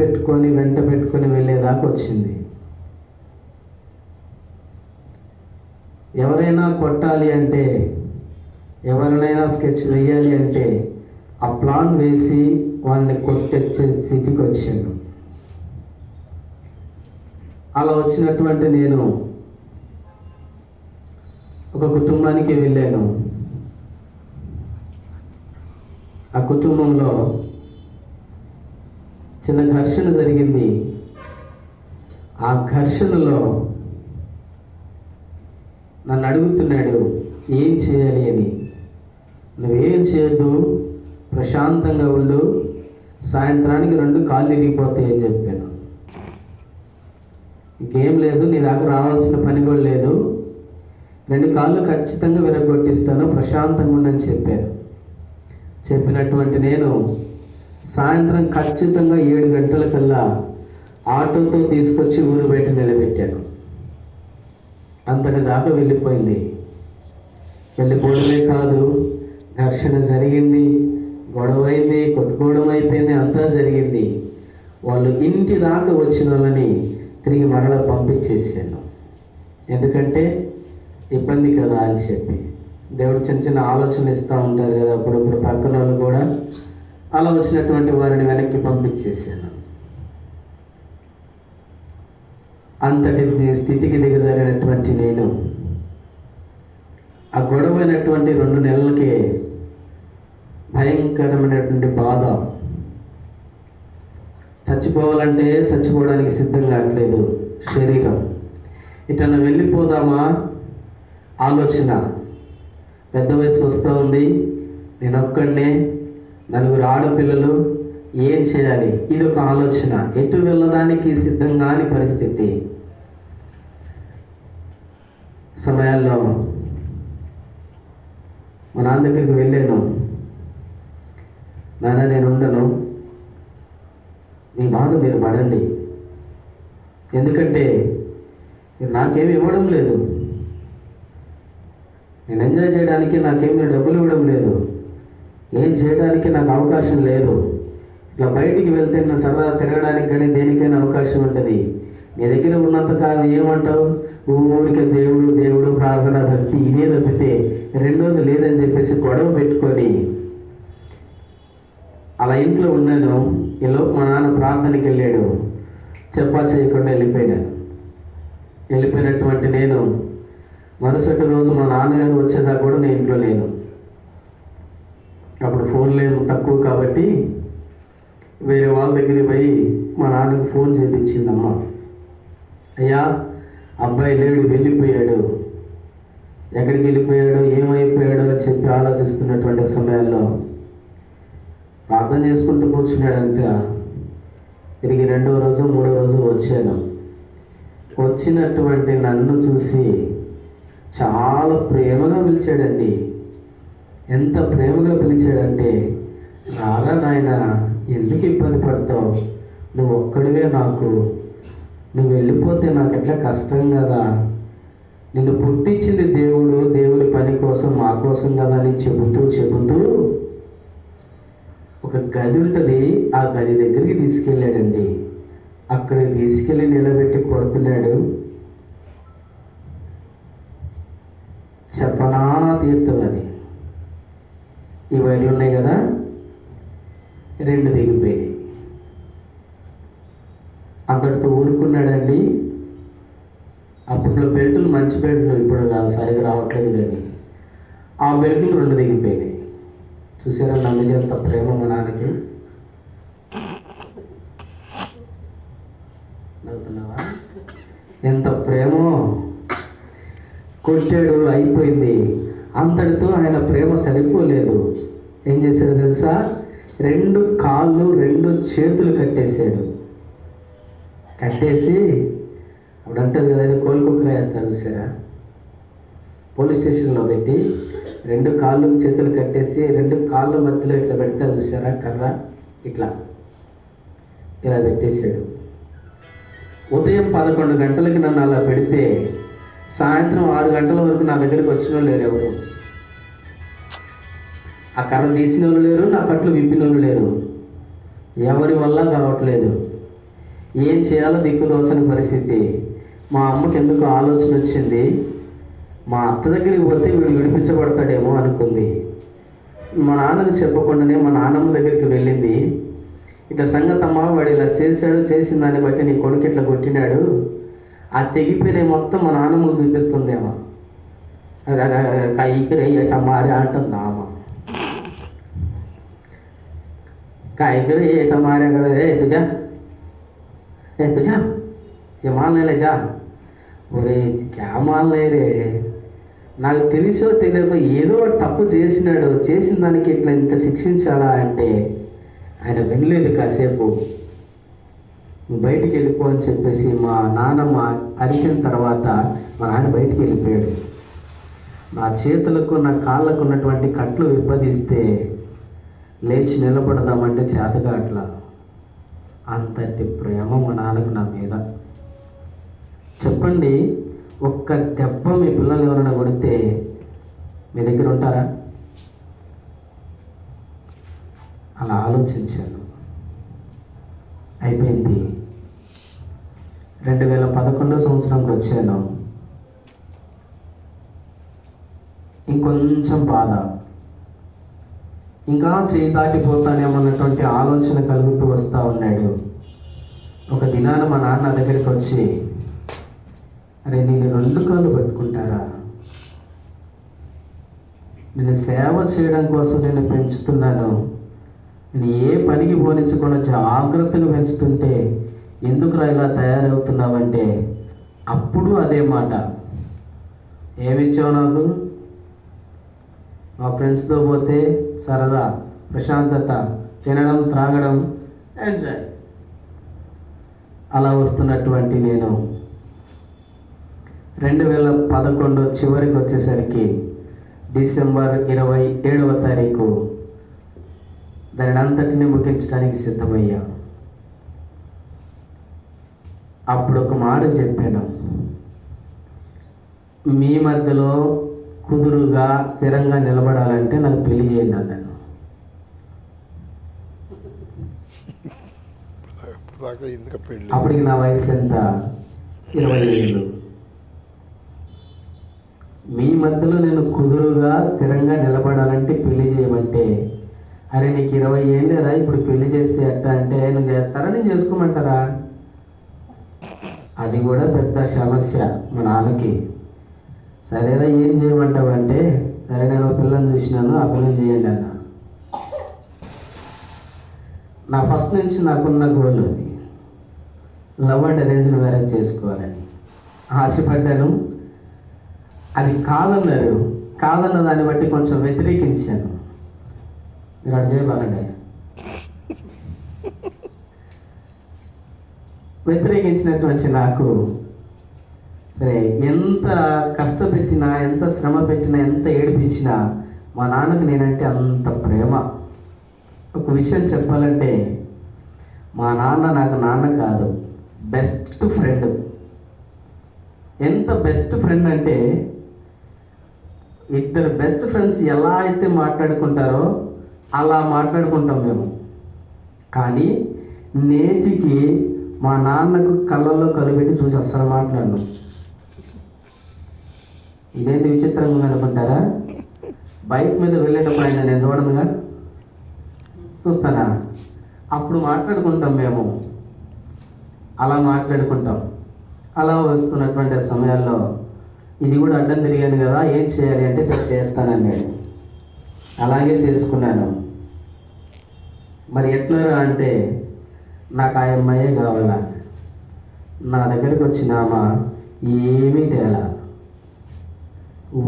వెంట పెట్టుకొని వెళ్ళేదాకా వచ్చింది. ఎవరైనా కొట్టాలి అంటే, ఎవరినైనా స్కెచ్ వేయాలి అంటే ఆ ప్లాన్ వేసి వాళ్ళని కొట్టొచ్చే స్థితికి వచ్చాను. అలా వచ్చినటువంటి నేను ఒక కుటుంబానికి వెళ్ళాను. ఆ కుటుంబంలో చిన్న ఘర్షణ జరిగింది. ఆ ఘర్షణలో నన్ను అడుగుతున్నాడు ఏం చేయాలి అని. నువ్వేం చేయొద్దు, ప్రశాంతంగా ఉండు, సాయంత్రానికి 2 కాళ్ళు ఇరిగిపోతాయి అని చెప్పాను. ఇంకేం లేదు, నీ దాకా రావాల్సిన పని కూడా లేదు, 2 కాళ్ళు ఖచ్చితంగా విరగొట్టిస్తాను, ప్రశాంతంగా ఉండని చెప్పాను. చెప్పినటువంటి నేను సాయంత్రం ఖచ్చితంగా 7 గంటలకల్లా ఆటోతో తీసుకొచ్చి ఊరు బయట నిలబెట్టాను. అంతటి దాకా వెళ్ళిపోయింది. వెళ్ళిపోవడమే కాదు, ఘర్షణ జరిగింది, గొడవ అయింది, కొట్టుకోవడం అయిపోయింది, అంతా జరిగింది. వాళ్ళు ఇంటి దాకా వచ్చిన వాళ్ళని తిరిగి మరలా పంపించేసాను. ఎందుకంటే ఇబ్బంది కదా అని చెప్పి. దేవుడు చిన్న చిన్న ఆలోచనలు ఇస్తూ ఉంటారు కదా, అప్పుడప్పుడు పక్కన వాళ్ళు కూడా. అలా వచ్చినటువంటి వారిని వెనక్కి పంపించేసాను. అంతటి స్థితికి దిగజారినటువంటి నేను ఆ గొడవైనటువంటి 2 నెలలకే భయంకరమైనటువంటి బాధ, చచ్చిపోవాలంటే చచ్చిపోవడానికి సిద్ధంగా కావట్లేదు శరీరం. ఇటన్నా వెళ్ళిపోదామా ఆలోచన. పెద్ద వయసు వస్తూ ఉంది, నేను ఒక్కడినే, 4 ఆడపిల్లలు, ఏం చేయాలి, ఇది ఒక ఆలోచన. ఎటు వెళ్ళడానికి సిద్ధం కాని పరిస్థితి. సమయాల్లో మా నాన్న దగ్గరికి వెళ్ళాను. నాన్న నేను ఉండను, మీ బాధ మీరు పడండి, ఎందుకంటే మీరు నాకేమి ఇవ్వడం లేదు, నేను ఎంజాయ్ చేయడానికి నాకేమి డబ్బులు ఇవ్వడం లేదు, ఏం చేయడానికి నాకు అవకాశం లేదు. ఇట్లా బయటికి వెళ్తే నా సరదా తిరగడానికి కానీ దేనికైనా అవకాశం ఉంటుంది. నీ దగ్గర ఉన్నంతకాలం ఏమంటావు, ఊరికే దేవుడు దేవుడు ప్రార్థన భక్తి ఇదే తప్పితే రెండోది లేదని చెప్పేసి గొడవ పెట్టుకొని అలా ఇంట్లో ఉన్నాను. ఇలా మా నాన్న ప్రార్థనకి వెళ్ళాడు, చెప్పా చేయకుండా వెళ్ళిపోయినటువంటి నేను మరుసటి రోజు మా నాన్నగారు వచ్చేదాకా కూడా నేను ఇంట్లో లేను. అప్పుడు ఫోన్లు తక్కువ కాబట్టి వేరే వాళ్ళ దగ్గరికి పోయి మా నాన్నకి ఫోన్ చేయించిందమ్మ. అయ్యా అబ్బాయి లేడు, వెళ్ళిపోయాడు, ఎక్కడికి వెళ్ళిపోయాడో ఏమైపోయాడో అని చెప్పి ఆలోచిస్తున్నటువంటి సమయాల్లో ప్రార్థన చేసుకుంటూ కూర్చున్నాడంట. తిరిగి 2వ రోజు 3వ రోజు వచ్చాను. వచ్చినటువంటి నన్ను చూసి చాలా ప్రేమగా పిలిచాడండి. ఎంత ప్రేమగా పిలిచాడంటే, రారా నాయన, ఎందుకు ఇబ్బంది పడతావు, నువ్వు ఒక్కడివే నాకు, నువ్వు వెళ్ళిపోతే నాకు ఎట్లా కష్టం కదా, నిన్ను పుట్టించింది దేవుడు, దేవుని పని కోసం మా కోసం కదా అని చెబుతూ ఒక గది ఉంటుంది, ఆ గది దగ్గరికి తీసుకెళ్ళాడండి. అక్కడికి తీసుకెళ్ళి నిలబెట్టి కొడుతున్నాడు. చెప్పనా తీర్థం అది. ఈ వైర్లు ఉన్నాయి కదా, 2 దిగిపోయినాయి. అక్కడితో ఊరుకున్నాడండి. అప్పట్లో బెల్టులు మంచి బెల్టులు, ఇప్పుడు సరిగా రావట్లేదు కానీ ఆ బెల్టులు 2 దిగిపోయినాయి. చూసారా నా మీద ఎంత ప్రేమ మా నాన్నకి. నవ్వుతున్నావా? ఎంత ప్రేమో. కొట్టాడు, అయిపోయింది. అంతటితో ఆయన ప్రేమ సరిపోలేదు. ఏం చేశాడు తెలుసా? 2 కాళ్ళు 2 చేతులు కట్టేశాడు. కట్టేసి అప్పుడు అంటారు కదా, కోలుకొక్కర వేస్తారు చూసారా, పోలీస్ స్టేషన్లో పెట్టి 2 కాళ్ళు చేతులు కట్టేసి 2 కాళ్ళ మధ్యలో ఇట్లా పెడతారు చూసారా, కర్ర ఇట్లా ఇలా పెట్టేశాడు. ఉదయం 11 గంటలకి నన్ను అలా పెడితే సాయంత్రం 6 గంటల వరకు నా దగ్గరికి వచ్చిన వాళ్ళు లేరు. ఎవరు ఆ కర్ర తీసిన వాళ్ళు లేరు, నా కట్లు విప్పిన వాళ్ళు లేరు. ఎవరి వల్ల కావట్లేదు. ఏం చేయాలో దిక్కుదోచని పరిస్థితి. మా అమ్మకి ఎందుకు ఆలోచన వచ్చింది, మా అత్త దగ్గరికి పోతే వీడు విడిపించబడతాడేమో అనుకుంది. మా నాన్నకు చెప్పకుండానే మా నాన్నమ్మ దగ్గరికి వెళ్ళింది. ఇక సంగతమ్మ, వాడు ఇలా చేశాడు, చేసిన దాన్ని బట్టి నీ కొడుకు ఇట్లా కొట్టినాడు, ఆ తెగిపోయిన మొత్తం మా నాన్నమ్మ చూపిస్తుందేమో. కైకి రయ్య చమ్మారి అంటుంది అమ్మ. కైకి రయ్య చమ్మారే కదా, తుజా ये मान ले जा. ఒరే క్యా మాన్లే రే, నాకు తెలుసో తెలియక ఏదో ఒకటి తప్పు చేసినాడు, చేసిన దానికి ఇట్లా ఇంత శిక్షించాలా అంటే ఆయన వినలేదు. కాసేపు నువ్వు బయటికి వెళ్ళిపో అని చెప్పేసి మా నాన్నమ్మ అరిచిన తర్వాత మా నాన్న బయటికి వెళ్ళిపోయాడు. నా చేతులకు నా కాళ్ళకు ఉన్నటువంటి కట్లు విప్పదీస్తే లేచి నిలబడదామంటే చేతగా అట్లా. అంతటి ప్రేమ మా నాన్నకు నా మీద. చెప్పండి, ఒక్క దెబ్బ మీ పిల్లలు ఎవరైనా కొడితే మీ దగ్గర ఉంటారా? అలా ఆలోచించాను. అయిపోయింది. 2011 సంవత్సరంకి వచ్చాను. ఇంకొంచెం బాధ, ఇంకా చేయి దాటిపోతానేమన్నటువంటి ఆలోచన కలుగుతూ వస్తూ ఉన్నాడు. ఒక దినాన మా నాన్న దగ్గరికి వచ్చి, అరే నేను 2 కాళ్ళు పట్టుకుంటారా, నేను సేవ చేయడం కోసం నేను పెంచుతున్నాను, నేను ఏ పనికి పోనించకుండా జాగ్రత్తగా పెంచుతుంటే ఎందుకురా ఇలా తయారవుతున్నావంటే అప్పుడు అదే మాట. ఏమిచ్చావు నాకు? మా ఫ్రెండ్స్తో పోతే సరదా, ప్రశాంతత, తినడం, త్రాగడం, ఎంజాయ్. అలా వస్తున్నటువంటి నేను 2011 చివరికి వచ్చేసరికి డిసెంబర్ 27వ తారీఖు దాని అంతటిని ముగించడానికి సిద్ధమయ్యా. అప్పుడు ఒక మాట చెప్పాను, మీ మధ్యలో కుదురుగా స్థిరంగా నిలబడాలంటే నాకు పెళ్లి చేయండి అన్నాను. అప్పటికి నా వయసు ఎంత? 20 ఏళ్ళు. మీ మధ్యలో నేను కుదురుగా స్థిరంగా నిలబడాలంటే పెళ్లి చేయమంటే, అరే నీకు 20 ఏళ్ళేరా, ఇప్పుడు పెళ్లి చేస్తే ఎట్టా అంటే, నువ్వు చేస్తారా నేను చేసుకోమంటారా? అది కూడా పెద్ద సమస్య మా నాన్నకి. సరేరా ఏం చేయమంటావు అంటే, సరే నేను పిల్లని చూసినాను, ఆ పిల్లని చేయండి అన్న. నా ఫస్ట్ నుంచి నాకున్న గోల్ అది, లవ్ అండ్ అరేంజ్ మ్యారేజ్ చేసుకోవాలని ఆశపడ్డాను. అది కాదన్నారు. కాదన్న దాన్ని బట్టి కొంచెం వ్యతిరేకించాను. మీరు అటు చేయబాగండి. వ్యతిరేకించినటువంటి నాకు సరే ఎంత కష్టపెట్టినా, ఎంత శ్రమ పెట్టినా, ఎంత ఏడిపించినా మా నాన్నకు నేనంటే అంత ప్రేమ. ఒక విషయం చెప్పాలంటే మా నాన్న నాకు నాన్న కాదు, బెస్ట్ ఫ్రెండ్. ఎంత బెస్ట్ ఫ్రెండ్ అంటే, ఇద్దరు బెస్ట్ ఫ్రెండ్స్ ఎలా అయితే మాట్లాడుకుంటారో అలా మాట్లాడుకుంటాం మేము. కానీ నేటికి మా నాన్నకు కళ్ళల్లో కలిపెట్టి చూసి అస్సలు మాట్లాడను. ఇదేంటి విచిత్రంగా ఉందనుకుంటారా? బైక్ మీద వెళ్ళేటప్పుడు ఆయన నేను చూడనుగా చూస్తానా? అప్పుడు మాట్లాడుకుంటాం మేము, అలా మాట్లాడుకుంటాం. అలా వస్తున్నటువంటి సమయాల్లో ఇది కూడా అడ్డం తిరిగాను కదా, ఏం చేయాలి అంటే సరే చేస్తానన్నాడు. అలాగే చేసుకున్నాను. మరి ఎట్లా అంటే, నాకు ఆ అమ్మాయే కావాలా. నా దగ్గరికి వచ్చినామా ఏమీ తేలా.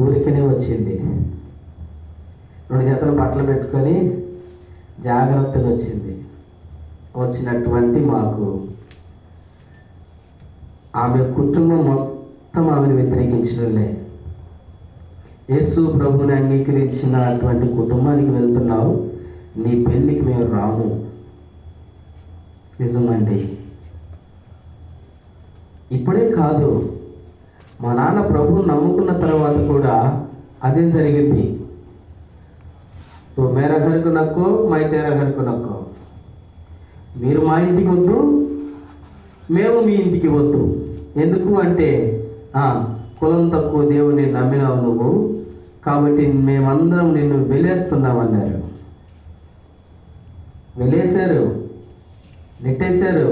ఊరికనే వచ్చింది. 2 జతల బట్టలు పెట్టుకొని జాగ్రత్తగా వచ్చింది. వచ్చినటువంటి మాకు ఆమె కుటుంబం మొత్తం ఆమెను వ్యతిరేకించడంలే. యేసు ప్రభుని అంగీకరించిన అటువంటి కుటుంబానికి వెళ్తున్నావు, నీ పెళ్ళికి మేము రాము. నిజమండి. ఇప్పుడే కాదు, మా నాన్న ప్రభువుని నమ్ముకున్న తర్వాత కూడా అదే జరిగింది. తో మేరా ఘర్కు నక్కో, మై తేరా ఘర్కు నక్కో. మీరు మా ఇంటికి వద్దు, మేము మీ ఇంటికి వద్దు. ఎందుకు అంటే కులం తక్కువ దేవుని నమ్మినావు నువ్వు, కాబట్టి మేమందరం నిన్ను వెలేస్తున్నామన్నారు. వెలేశారు, నెట్టేశారు,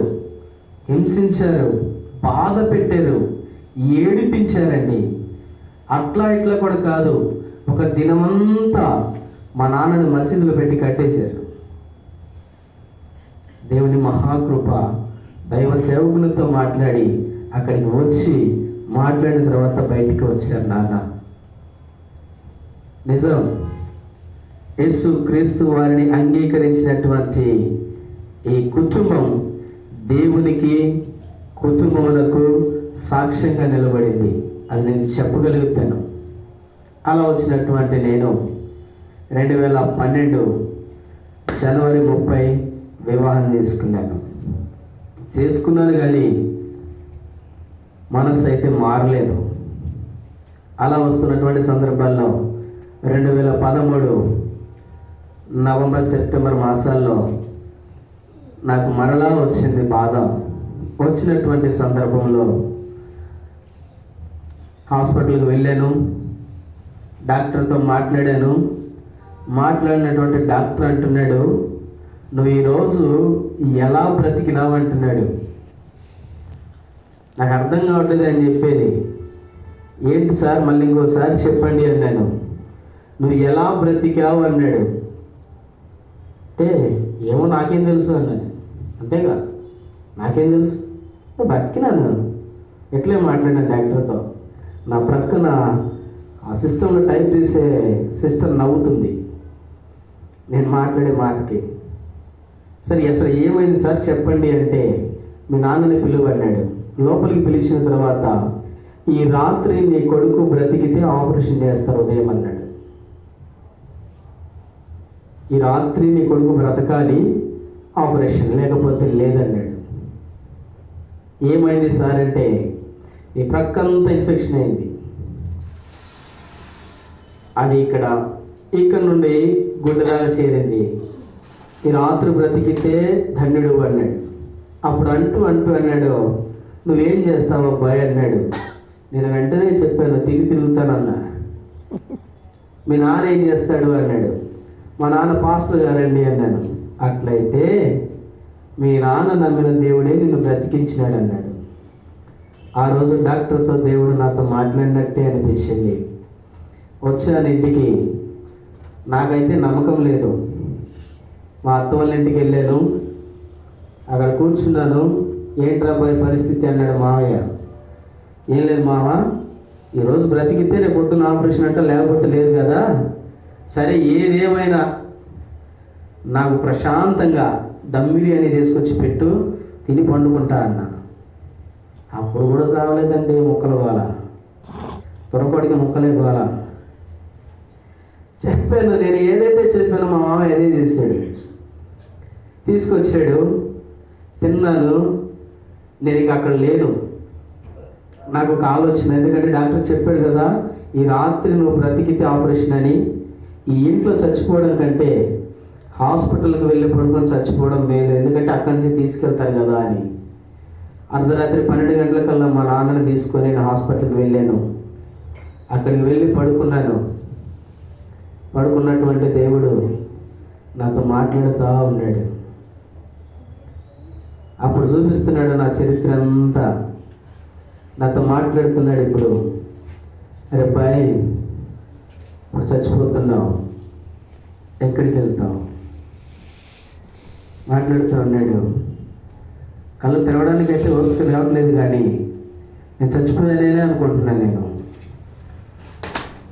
హింసించారు, బాధ పెట్టారు, ఏడిపించారండి. అట్లా ఇట్లా కూడా కాదు, ఒక దినమంతా మా నాన్నని మసీదులో పెట్టి కట్టేశారు. దేవుని మహాకృప, దైవ సేవకులతో మాట్లాడి అక్కడికి వచ్చి మాట్లాడిన తర్వాత బయటికి వచ్చారు నాన్న. నిజం, యేసు క్రీస్తు వారిని అంగీకరించినటువంటి ఈ కుటుంబం దేవునికి, కుటుంబములకు సాక్ష్యంగా నిలబడింది. అది నేను చెప్పగలుగుతాను. అలా వచ్చినటువంటి నేను 2012 జనవరి 30 వివాహం చేసుకున్నాను కానీ మనసు అయితే మారలేదు. అలా వస్తున్నటువంటి సందర్భాల్లో 2013 నవంబర్ సెప్టెంబర్ మాసాల్లో నాకు మరలా వచ్చింది బాధ. వచ్చినటువంటి సందర్భంలో హాస్పిటల్కి వెళ్ళాను, డాక్టర్తో మాట్లాడినటువంటి డాక్టర్ అంటున్నాడు, నువ్వు ఈరోజు ఎలా బ్రతికినావు అంటున్నాడు. నాకు అర్థం కావట్లేదు అని చెప్పేది. ఏంటి సార్, మళ్ళీ ఇంకోసారి చెప్పండి అన్నాను. నువ్వు ఎలా బ్రతికావు అన్నాడు. అంటే ఏమో నాకేం తెలుసు అన్నాను. అంతేగా, నాకేం తెలుసు, బతికినాను. ఎట్లే మాట్లాడినా డాక్టర్తో. నా ప్రక్కన ఆ సిస్టంలో టైప్ చేసే సిస్టర్ నవ్వుతుంది నేను మాట్లాడే మాటకి. సరే అసలు ఏమైంది సార్ చెప్పండి అంటే, మీ నాన్నని పిలువన్నాడు. లోపలికి పిలిచిన తర్వాత, ఈ రాత్రి నీ కొడుకు బ్రతికితే ఆపరేషన్ చేస్తారు ఉదయం అన్నాడు. ఈ రాత్రి నీ కొడుకు బ్రతకాలి, ఆపరేషన్ లేకపోతే లేదన్నాడు. ఏమైంది సార్ అంటే, ఈ ప్రక్కంతా ఇన్ఫెక్షన్ అయింది. అది ఇక్కడ నుండి గుడ్డదాకా చేరింది. ఈ రాత్రి బ్రతికితే ధన్యుడు అన్నాడు. అప్పుడు అంటూ అన్నాడు, నువ్వేం చేస్తావు అబ్బాయి అన్నాడు. నేను వెంటనే చెప్పాను, తిరుగుతానన్నా. మీ నాన్న ఏం చేస్తాడు అన్నాడు. మా నాన్న పాస్టర్ గారండి అన్నాను. అట్లయితే మీ నాన్న నమ్మిన దేవుడే నిన్ను బ్రతికించినాడు అన్నాడు. ఆ రోజు డాక్టర్తో దేవుడు నాతో మాట్లాడినట్టే అనిపించింది. వచ్చాను ఇంటికి, నాకైతే నమ్మకం లేదు. మా అత్త వాళ్ళ ఇంటికి వెళ్ళాను, అక్కడ కూర్చున్నాను. ఏంట్రా బాయ్ పరిస్థితి అన్నాడు మావయ్య. ఏం లేదు మామ, ఈరోజు బ్రతికితే రేపు పొద్దున్న ఆపరేషన్ అంట, లేకపోతే లేదు కదా. సరే ఏదేమైనా నాకు ప్రశాంతంగా దమ్ బిర్యానీ తీసుకొచ్చి పెట్టు, తిని పండుకుంటా అన్న. అప్పుడు కూడా సాగలేదండి, ముక్కలు కావాలా, త్వరపడికి ముక్కలే కావాలా. చెప్పాను, నేను ఏదైతే చెప్పానో మా మామ అదే చేశాడు. తీసుకొచ్చాడు, తిన్నాను. నేను ఇక అక్కడ లేను. నాకు ఒక ఆలోచన, ఎందుకంటే డాక్టర్ చెప్పాడు కదా, ఈ రాత్రి నువ్వు బ్రతికితే ఆపరేషన్ అని. ఈ ఇంట్లో చచ్చిపోవడం కంటే హాస్పిటల్కి వెళ్ళి పడుకొని చచ్చిపోవడం మేలు, ఎందుకంటే అక్కడి నుంచి తీసుకెళ్తారు కదా అని. అర్ధరాత్రి 12 గంటలకల్లా మా నాన్నని తీసుకొని నేను హాస్పిటల్కి వెళ్ళాను. అక్కడికి వెళ్ళి పడుకున్నటువంటి దేవుడు నాతో మాట్లాడుతూ ఉన్నాడు. అప్పుడు చూపిస్తున్నాడు నా చరిత్ర అంతా, నాతో మాట్లాడుతున్నాడు. ఇప్పుడు అరే బాయ్, ఇప్పుడు చచ్చిపోతున్నావు, ఎక్కడికి వెళ్తావు మాట్లాడుతూ ఉన్నాడు. కళ్ళు తెరవడానికి అయితే ఓపిక రావట్లేదు, కానీ నేను చచ్చిపోయానే అనుకుంటున్నాను. నేను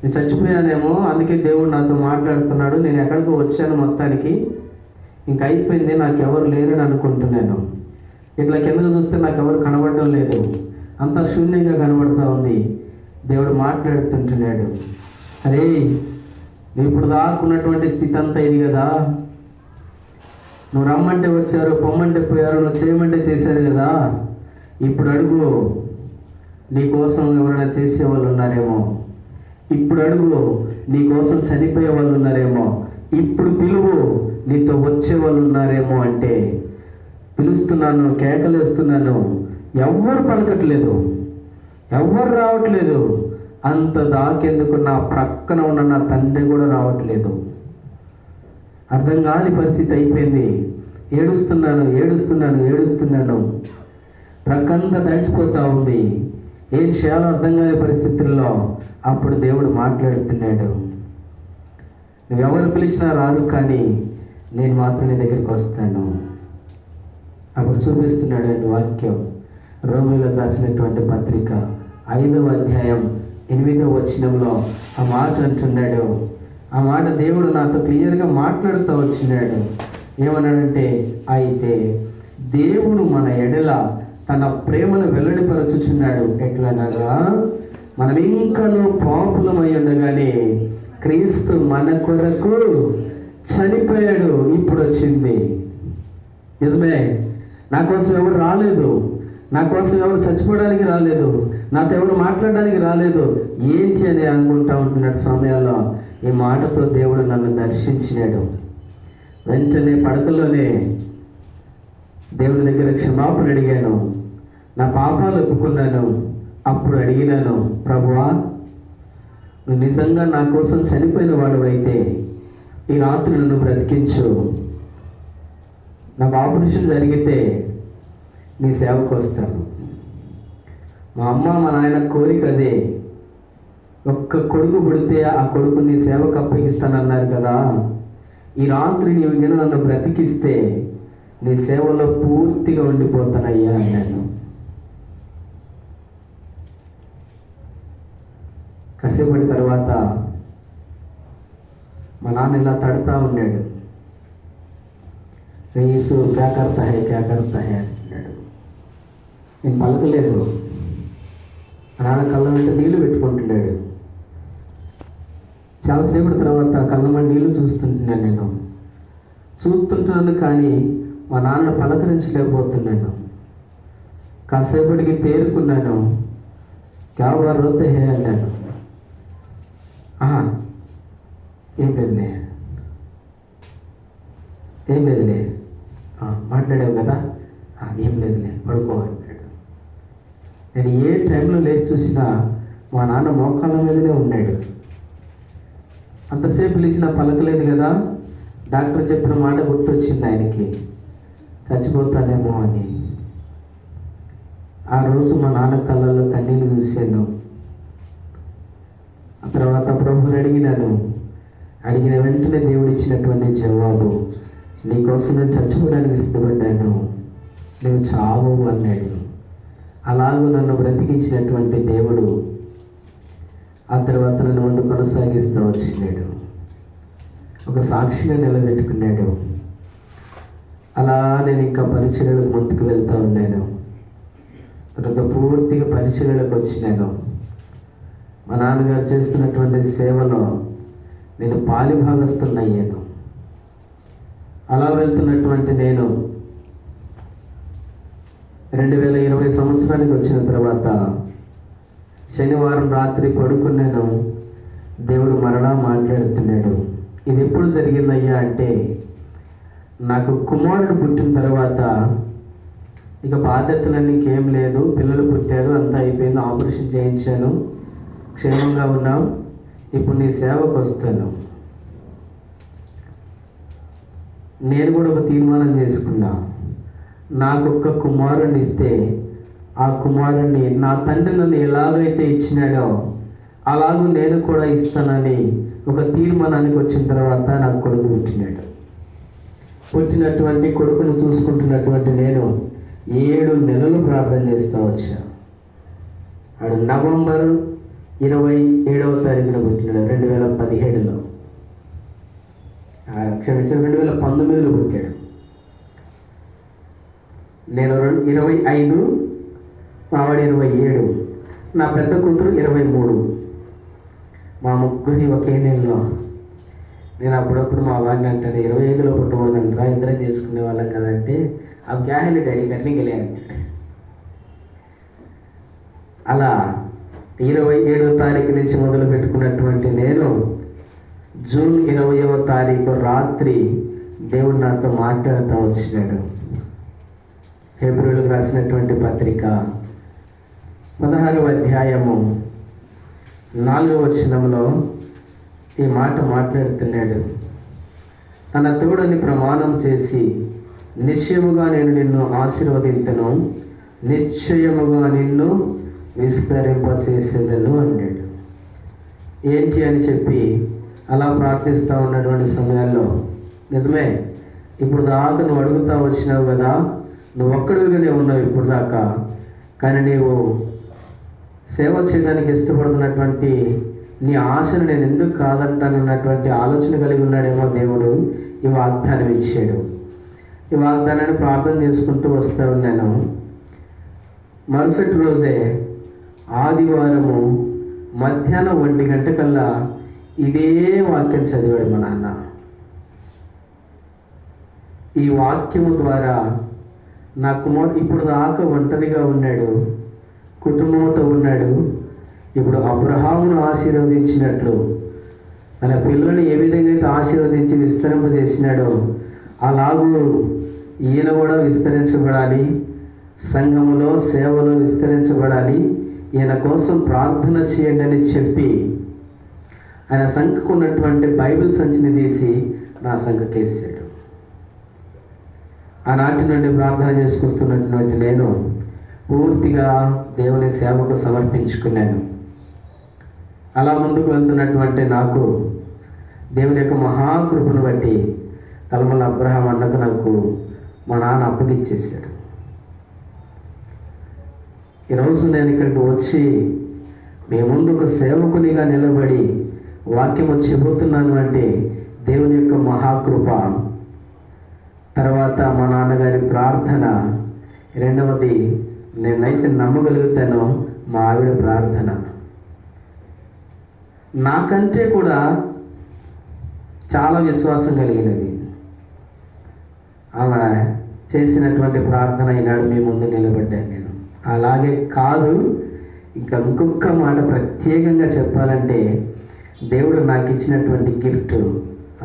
నేను చచ్చిపోయానేమో, అందుకే దేవుడు నాతో మాట్లాడుతున్నాడు, నేను ఎక్కడికో వచ్చాను, మొత్తానికి ఇంక అయిపోయింది, నాకెవరు లేరని అనుకుంటున్నాను. ఇట్లా కిందకు చూస్తే నాకెవరు కనబడడం లేదు, అంతా శూన్యంగా కనబడుతూ ఉంది. దేవుడు మాట్లాడుతుంటున్నాడు, అరే నువ్వు ఇప్పుడు దాక్కున్నటువంటి స్థితి అంతా ఇది కదా, నువ్వు రమ్మంటే వచ్చారు, పొమ్మంటే పోయారు, నువ్వు చేయమంటే చేశారు కదా, ఇప్పుడు అడుగు, నీ కోసం ఎవరైనా చేసేవాళ్ళు ఉన్నారేమో, ఇప్పుడు అడుగు, నీ కోసం చనిపోయే వాళ్ళు ఉన్నారేమో, ఇప్పుడు పిలువు, నీతో వచ్చే వాళ్ళు ఉన్నారేమో అంటే పిలుస్తున్నాను, కేకలేస్తున్నాను, ఎవ్వరు పలకట్లేదు, ఎవ్వరు రావట్లేదు. అంత దాకెందుకు నా ప్రక్కన ఉన్న నా తండ్రి కూడా రావట్లేదు. అర్థం కాని పరిస్థితి అయిపోయింది. ఏడుస్తున్నాను. ప్రక్కంతా తడిసిపోతూ ఉంది. ఏం చేయాలో అర్థం కాని పరిస్థితుల్లో అప్పుడు దేవుడు మాట్లాడుతున్నాడు, నువ్వెవరు పిలిచినా రారు, కానీ నేను మాత్రం నీ దగ్గరికి వస్తాను. అప్పుడు చూపిస్తున్నాడు అండి వాక్యం, రోమీయులకు రాసినటువంటి పత్రిక 5వ అధ్యాయం 8వ వచనంలో ఆ మాట అంటున్నాడు. ఆ మాట దేవుడు నాతో క్లియర్గా మాట్లాడుతూ వచ్చినాడు. ఏమన్నాడంటే, అయితే దేవుడు మన ఎడల తన ప్రేమను వెల్లడిపరచుచున్నాడు, ఎట్లనగా మనం ఇంకనూ పాపులమై ఉండగానే క్రీస్తు మన కొరకు చనిపోయాడు. ఇప్పుడు వచ్చింది నిజమే, నా కోసం ఎవరు రాలేదు, నా కోసం ఎవరు చచ్చిపోవడానికి రాలేదు, నాతో ఎవరు మాట్లాడడానికి రాలేదు. ఏంటి అని అనుకుంటా ఉంటున్నాడు సమయాల్లో ఈ మాటతో దేవుడు నన్ను దర్శించినాడు. వెంటనే పడకలోనే దేవుని దగ్గర క్షమాపణ అడిగాను, నా పాపాలు ఒప్పుకున్నాను. అప్పుడు అడిగినాను, ప్రభువా నువ్వు నిజంగా నా కోసం చనిపోయిన వాడు అయితే ఈ రాత్రి నన్ను బ్రతికించు, నాకు ఆపరేషన్ జరిగితే నీ సేవకు వస్తాను. మా అమ్మ మా నాయన కోరిక అదే, ఒక్క కొడుకు పుడితే ఆ కొడుకు నీ సేవకు అప్పగిస్తానన్నారు కదా, ఈ రాత్రి నీవు నేను నన్ను బ్రతికిస్తే నీ సేవలో పూర్తిగా ఉండిపోతానయ్యా అన్నాను. కాసేపటి తర్వాత మా నాన్న ఇలా తడుతూ ఉన్నాడు, యేసు క్యా కర్తా హై అన్నాడు. నేను పలకలేదు. మా నాన్న కళ్ళ వెంట నీళ్లు పెట్టుకుంటున్నాడు. చాలాసేపటి తర్వాత కళ్ళ వెంట నీళ్లు చూస్తుంటున్నాను కానీ మా నాన్న పలకరించలేకపోతున్నాను. కాసేపటికి తేరుకున్నాను, క్యా బార్ రోతే హే అన్నాను. ఏం లేదులే మాట్లాడావు కదా, ఏం లేదులే పడుకో అన్నాడు. నేను ఏ టైంలో లేచి చూసినా మా నాన్న మోకాళ్ళ మీదనే ఉన్నాడు. అంతసేపు పిలిచినా పలకలేదు కదా. డాక్టర్ చెప్పిన మాట గుర్తొచ్చింది ఆయనకి, చచ్చిపోతానేమో అని. ఆ రోజు మా నాన్న కళ్ళల్లో కన్నీళ్ళు చూశాను. ఆ తర్వాత ప్రభువుని అడిగిన వెంటనే దేవుడు ఇచ్చినటువంటి జవాబు, నీకోసం నేను చచ్చిపోవడానికి సిద్ధపడ్డాను, నువ్వు చావు అన్నాడు. అలాగూ నన్ను బ్రతికించినటువంటి దేవుడు ఆ తర్వాత నన్ను ముందు కొనసాగిస్తూ వచ్చినాడు. ఒక సాక్షిగా నిలబెట్టుకున్నాడు. అలా నేను ఇంకా పరిచర్యలకు ముందుకు వెళ్తూ ఉన్నాను. తర్వాత పూర్తిగా పరిచర్యలకు వచ్చినాను. మా నాన్నగారు చేస్తున్నటువంటి సేవలో నేను పాలిభాగస్తున్నయ్యాను. అలా వెళ్తున్నటువంటి నేను 2020 సంవత్సరానికి వచ్చిన తర్వాత శనివారం రాత్రి పడుకున్నాను. దేవుడు మరలా మాట్లాడుతున్నాడు. ఇది ఎప్పుడు జరిగిందయ్యా అంటే, నాకు కుమారుడు పుట్టిన తర్వాత ఇక బాధ్యతలన్నీ ఇంకేం లేదు, పిల్లలు పుట్టారు, అంతా అయిపోయింది, ఆపరేషన్ చేయించాను, క్షేమంగా ఉన్నాం, ఇప్పుడు నీ సేవకు వస్తాను. నేను కూడా ఒక తీర్మానం చేసుకున్నా, నాకొక్క కుమారుడిని ఇస్తే ఆ కుమారుడిని నా తండ్రి నన్ను ఎలాగైతే ఇచ్చినాడో అలాగూ నేను కూడా ఇస్తానని ఒక తీర్మానానికి వచ్చిన తర్వాత నాకు కొడుకు పుట్టినాడు. పుట్టినటువంటి కొడుకును చూసుకుంటున్నటువంటి నేను 7 నెలలు ప్రార్థన చేస్తూ వచ్చా. ఆడు నవంబర్ 27వ తారీఖున పుట్టాడు 2017లో. క్షమించాడు, 2019లో పుట్టాడు. నేను 25, మావాడు 27, నా పెద్ద కూతురు 23. మా ముగ్గురి ఒకే నెలలో. నేను అప్పుడప్పుడు మా వాడిని అంటాను, 25లో పుట్టకూడదంటారా, ఇద్దరే చేసుకునే వాళ్ళం కదంటే అవి క్యాహెల్ డాడీ కట్టిన గెలియాలి. అలా 27వ తారీఖు నుంచి మొదలు పెట్టుకున్నటువంటి నేను జూన్ 20వ తారీఖు రాత్రి దేవుడు నాతో మాట్లాడుతూ వచ్చినాడు. హెబ్రీయులకు రాసినటువంటి పత్రిక 16వ అధ్యాయము 4వ వచనంలో ఈ మాట మాట్లాడుతున్నాడు. తన తోడని ప్రమాణం చేసి, నిశ్చయముగా నేను నిన్ను ఆశీర్వదింతును, నిశ్చయముగా నిన్ను విస్తరింపచేసేదను అన్నాడు. ఏంటి అని చెప్పి అలా ప్రార్థిస్తూ ఉన్నటువంటి సమయాల్లో, నిజమే, ఇప్పుడు దాకా నువ్వు అడుగుతూ వచ్చినావు కదా, నువ్వు ఒక్కడిగానే ఉన్నావు ఇప్పుడు దాకా, కానీ నీవు సేవ చేయడానికి ఇష్టపడుతున్నటువంటి నీ ఆశను నేను ఎందుకు కాదంటానన్నటువంటి ఆలోచన కలిగి ఉన్నాడేమో దేవుడు ఈ వాగ్దానం ఇచ్చాడు. ఈ వాగ్దానాన్ని ప్రార్థన చేసుకుంటూ వస్తూ ఉన్నాను. మరుసటి రోజే ఆదివారము మధ్యాహ్నం 1 గంటకల్లా ఇదే వాక్యం చదివాడు మా నాన్న. ఈ వాక్యము ద్వారా నా కుమారుడు ఇప్పుడు దాకా ఒంటరిగా ఉన్నాడు, కుటుంబంతో ఉన్నాడు. ఇప్పుడు అబ్రహామును ఆశీర్వదించినట్లు మన పిల్లల్ని ఏ విధంగా అయితే ఆశీర్వదించి విస్తరింపజేసినాడో అలాగూ ఈయన కూడా విస్తరించబడాలి, సంఘములో సేవలో విస్తరించబడాలి, ఈయన కోసం ప్రార్థన చేయండి అని చెప్పి ఆయన సంఘకు ఉన్నటువంటి బైబిల్ సంచిని తీసి నా సంఘకేసాడు. ఆనాటి నుండి ప్రార్థన చేసుకొస్తున్నటువంటి నేను పూర్తిగా దేవుని సేవకు సమర్పించుకున్నాను. అలా ముందుకు వెళ్తున్నటువంటి నాకు దేవుని యొక్క మహాకృపను బట్టి తలమల అబ్రహాం అన్నకు నాకు మా నాన్న అప్పగిచ్చేసాడు. ఈరోజు నేను ఇక్కడికి వచ్చి మీ ముందు ఒక సేవకునిగా నిలబడి వాక్యము చెబుతున్నాను అంటే దేవుని యొక్క మహాకృప. తర్వాత మా నాన్నగారి ప్రార్థన, రెండవది నేనైతే నమ్మగలుగుతాను మా ఆవిడ ప్రార్థన. నాకంటే కూడా చాలా విశ్వాసం కలిగినది ఆమె చేసినటువంటి ప్రార్థన. ఈనాడు మీ ముందు నిలబడ్డాను నేను. అలాగే కాదు, ఇంకొక మాట ప్రత్యేకంగా చెప్పాలంటే దేవుడు నాకు ఇచ్చినటువంటి గిఫ్ట్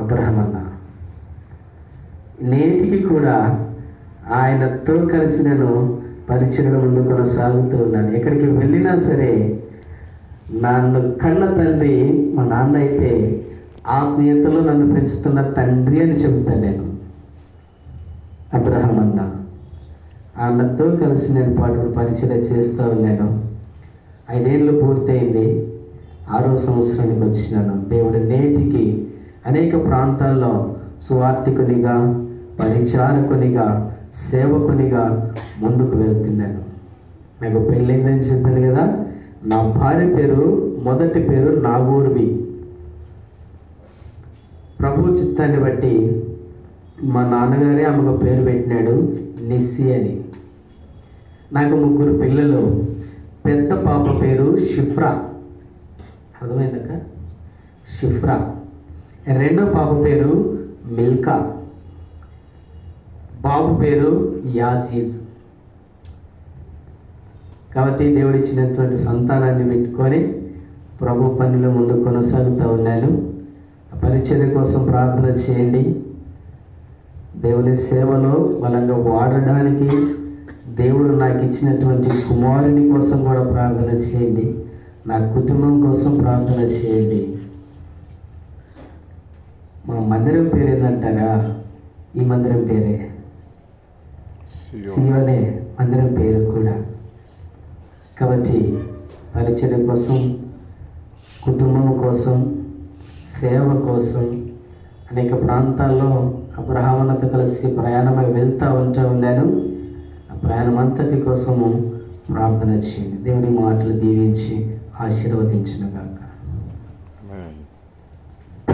అబ్రహాం అన్న. నేటికి కూడా ఆయనతో కలిసి నేను పరిచయం ముందు కొనసాగుతూ ఉన్నాను. ఎక్కడికి వెళ్ళినా సరే నన్ను కన్న తండ్రి మా నాన్న అయితే ఆత్మీయతలో నన్ను పెంచుతున్న తండ్రి అని చెబుతాను నేను. అబ్రహాం అన్న అన్నతో కలిసి నేను పరిచయం చేస్తూ ఉన్నాను. 5 ఏళ్ళు పూర్తయింది, 6వ సంవత్సరానికి వచ్చినాను. దేవుడు నేటికి అనేక ప్రాంతాల్లో సువార్థికునిగా, పరిచారకునిగా, సేవకునిగా ముందుకు వెళ్తున్నాను. నాకు పెళ్ళైందని చెప్పాను కదా, నా భార్య పేరు మొదటి పేరు నాగూర్వి. ప్రభు చిత్తాన్ని బట్టి మా నాన్నగారే ఆమెకు పేరు పెట్టినాడు నిస్సి అని. నాకు 3 పిల్లలు. పెద్ద పాప పేరు షిఫ్రా, అర్థమైందక్క, షిఫ్రా. రెండో పాప పేరు మిల్కా, బాబు పేరు యాజీజ్. కాబట్టి దేవుడు ఇచ్చినటువంటి సంతానాన్ని పెట్టుకొని ప్రభు పనిలో ముందు కొనసాగుతూ ఉన్నాను. పరిచర్య కోసం ప్రార్థన చేయండి. దేవుని సేవలో బలంగా వాడడానికి దేవుడు నాకు ఇచ్చినటువంటి కుమారుని కోసం కూడా ప్రార్థన చేయండి. నా కుటుంబం కోసం ప్రార్థన చేయండి. మా మందిరం పేరు ఏంటంటారా? ఈ మందిరం పేరే శివనే మందిరం పేరు కూడా. కాబట్టి పరిచర్య కోసం, కుటుంబం కోసం, సేవ కోసం అనేక ప్రాంతాల్లో అబ్రహాముతో కలిసి ప్రయాణమై వెళ్తూ ఉన్నాను. ఆ ప్రయాణం అంతటి కోసము ప్రార్థన చేయండి. దేవుడి మాటలు దీవించి ఆశీర్వదించునుగాక.